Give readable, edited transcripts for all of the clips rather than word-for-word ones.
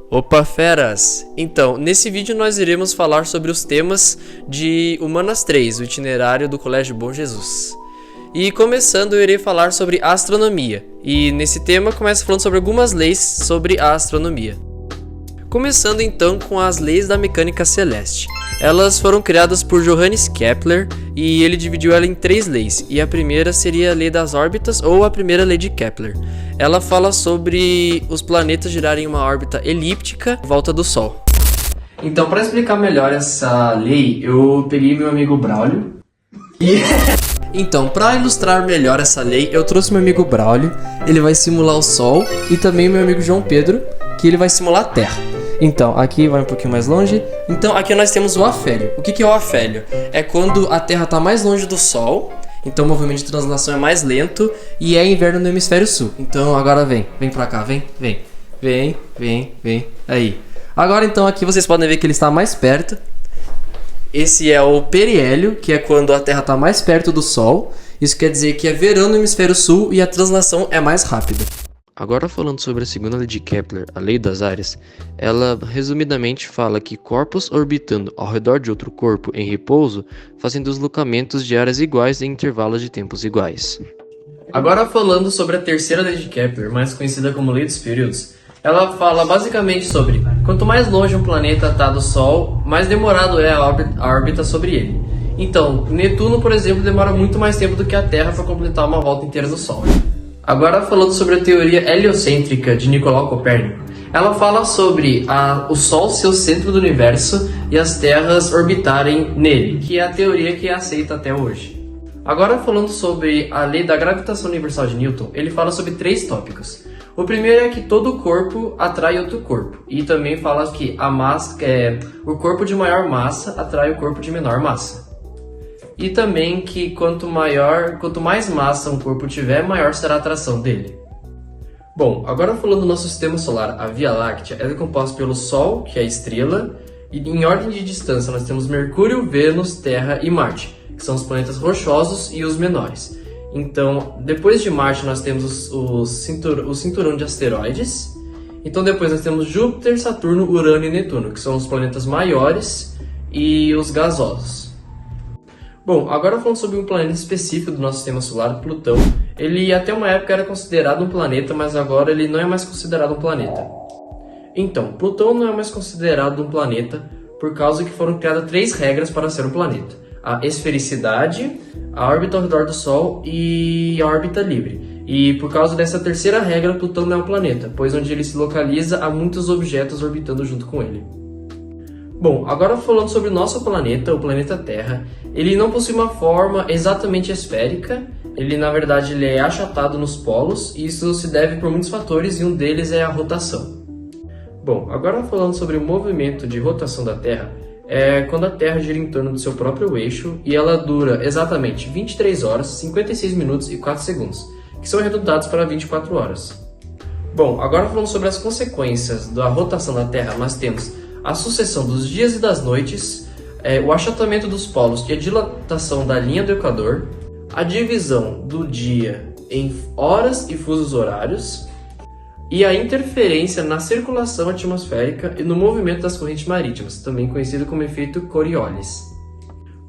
Opa, feras! Então, nesse vídeo nós iremos falar sobre os temas de Humanas 3, o itinerário do Colégio Bom Jesus. E começando, eu irei falar sobre astronomia. E nesse tema começa falando sobre algumas leis sobre a astronomia. Começando então com as leis da mecânica celeste. Elas foram criadas por Johannes Kepler e ele dividiu ela em 3 leis. E a primeira seria a lei das órbitas ou a primeira lei de Kepler. Ela fala sobre os planetas girarem em uma órbita elíptica em volta do Sol. Então, para explicar melhor essa lei, eu peguei meu amigo Braulio. Então, para ilustrar melhor essa lei, eu trouxe meu amigo Braulio. Ele vai simular o Sol e também meu amigo João Pedro, que ele vai simular a Terra. Então, aqui vai um pouquinho mais longe. Então, aqui nós temos o afélio. O que é o afélio? É quando a Terra está mais longe do Sol, então o movimento de translação é mais lento e é inverno no hemisfério sul. Então, agora vem pra cá, vem. Aí. Agora, então, aqui vocês podem ver que ele está mais perto. Esse é o periélio, que é quando a Terra está mais perto do Sol. Isso quer dizer que é verão no hemisfério sul e a translação é mais rápida. Agora falando sobre a segunda lei de Kepler, a lei das áreas, ela resumidamente fala que corpos orbitando ao redor de outro corpo em repouso fazem deslocamentos de áreas iguais em intervalos de tempos iguais. Agora falando sobre a terceira lei de Kepler, mais conhecida como lei dos períodos, ela fala basicamente sobre quanto mais longe um planeta está do Sol, mais demorado é a órbita sobre ele. Então, Netuno, por exemplo, demora muito mais tempo do que a Terra para completar uma volta inteira do Sol. Agora falando sobre a teoria heliocêntrica de Nicolau Copérnico, ela fala sobre o Sol ser o centro do universo e as terras orbitarem nele, que é a teoria que é aceita até hoje. Agora falando sobre a lei da gravitação universal de Newton, ele fala sobre 3 tópicos. O primeiro é que todo corpo atrai outro corpo, e também fala que o corpo de maior massa atrai o corpo de menor massa. E também que quanto mais massa um corpo tiver, maior será a atração dele. Bom, agora falando do nosso sistema solar, a Via Láctea, ela é composta pelo Sol, que é a estrela, e em ordem de distância nós temos Mercúrio, Vênus, Terra e Marte, que são os planetas rochosos e os menores. Então, depois de Marte nós temos o cinturão de asteroides. Então depois nós temos Júpiter, Saturno, Urano e Netuno, que são os planetas maiores e os gasosos. Bom, agora falando sobre um planeta específico do nosso sistema solar, Plutão. Ele até uma época era considerado um planeta, mas agora ele não é mais considerado um planeta. Então, Plutão não é mais considerado um planeta por causa que foram criadas 3 regras para ser um planeta. A esfericidade, a órbita ao redor do Sol e a órbita livre. E por causa dessa terceira regra, Plutão não é um planeta, pois onde ele se localiza há muitos objetos orbitando junto com ele. Bom, agora falando sobre o nosso planeta, o planeta Terra, ele não possui uma forma exatamente esférica, ele na verdade ele é achatado nos polos, e isso se deve por muitos fatores, e um deles é a rotação. Bom, agora falando sobre o movimento de rotação da Terra, é quando a Terra gira em torno do seu próprio eixo, e ela dura exatamente 23 horas, 56 minutos e 4 segundos, que são arredondados para 24 horas. Bom, agora falando sobre as consequências da rotação da Terra, nós temos a sucessão dos dias e das noites, o achatamento dos polos e a dilatação da linha do Equador, a divisão do dia em horas e fusos horários, e a interferência na circulação atmosférica e no movimento das correntes marítimas, também conhecido como efeito Coriolis.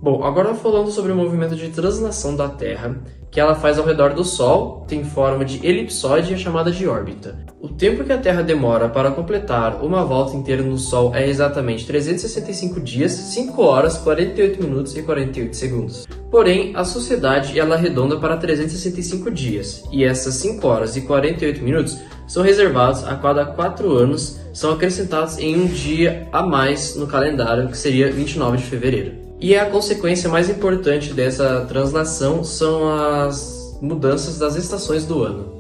Bom, agora falando sobre o movimento de translação da Terra, que ela faz ao redor do Sol, tem forma de elipsoide e é chamada de órbita. O tempo que a Terra demora para completar uma volta inteira no Sol é exatamente 365 dias, 5 horas, 48 minutos e 48 segundos. Porém, a sociedade ela arredonda para 365 dias, e essas 5 horas e 48 minutos são reservados a cada 4 anos, são acrescentados em um dia a mais no calendário, que seria 29 de fevereiro. E a consequência mais importante dessa translação são as mudanças das estações do ano.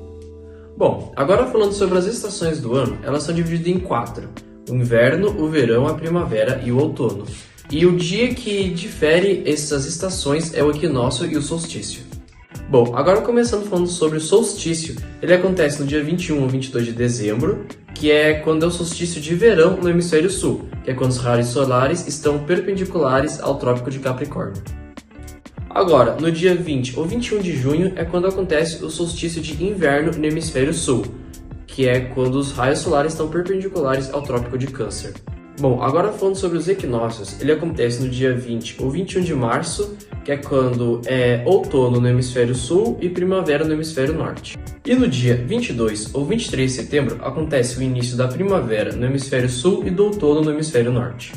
Bom, agora falando sobre as estações do ano, elas são divididas em 4. O inverno, o verão, a primavera e o outono. E o dia que difere essas estações é o equinócio e o solstício. Bom, agora começando falando sobre o solstício, ele acontece no dia 21 ou 22 de dezembro, que é quando é o solstício de verão no hemisfério sul, que é quando os raios solares estão perpendiculares ao Trópico de Capricórnio. Agora, no dia 20 ou 21 de junho é quando acontece o solstício de inverno no hemisfério sul, que é quando os raios solares estão perpendiculares ao Trópico de Câncer. Bom, agora falando sobre os equinócios, ele acontece no dia 20 ou 21 de março, que é quando é outono no hemisfério sul e primavera no hemisfério norte. E no dia 22 ou 23 de setembro acontece o início da primavera no hemisfério sul e do outono no hemisfério norte.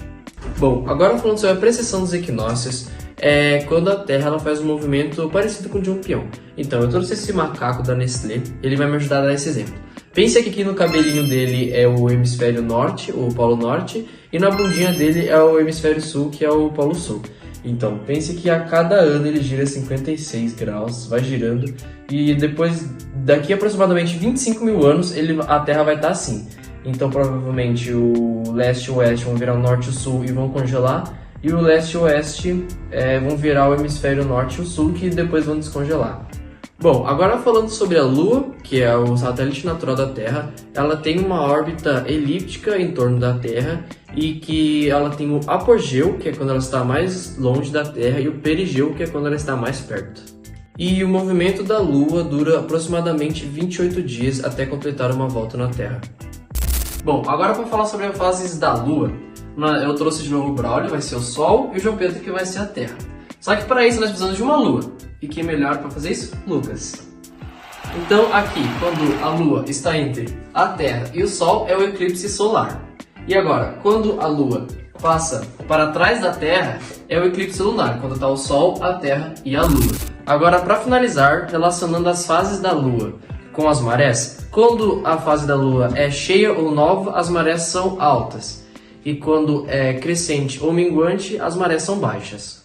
Bom, agora falando sobre a precessão dos equinócios, é quando a Terra ela faz um movimento parecido com o de um peão. Então, eu trouxe esse macaco da Nestlé, ele vai me ajudar a dar esse exemplo. Pense que aqui no cabelinho dele é o hemisfério norte, o polo norte, e na bundinha dele é o hemisfério sul, que é o polo sul. Então, pense que a cada ano ele gira 56 graus, vai girando, e depois, daqui a aproximadamente 25 mil anos, a Terra vai estar assim. Então, provavelmente, o leste e o oeste vão virar o norte e o sul e vão congelar, e o leste e o oeste vão virar o hemisfério norte e o sul, que depois vão descongelar. Bom, agora falando sobre a Lua, que é o satélite natural da Terra, ela tem uma órbita elíptica em torno da Terra e que ela tem o apogeu, que é quando ela está mais longe da Terra, e o perigeu, que é quando ela está mais perto. E o movimento da Lua dura aproximadamente 28 dias até completar uma volta na Terra. Bom, agora para falar sobre as fases da Lua, eu trouxe de novo o Braulio, vai ser o Sol, e o João Pedro, que vai ser a Terra. Só que para isso nós precisamos de uma Lua. E quem é melhor para fazer isso? Lucas. Então aqui, quando a Lua está entre a Terra e o Sol, é o eclipse solar. E agora, quando a Lua passa para trás da Terra, é o eclipse lunar, quando está o Sol, a Terra e a Lua. Agora, para finalizar, relacionando as fases da Lua com as marés, quando a fase da Lua é cheia ou nova, as marés são altas. E quando é crescente ou minguante, as marés são baixas.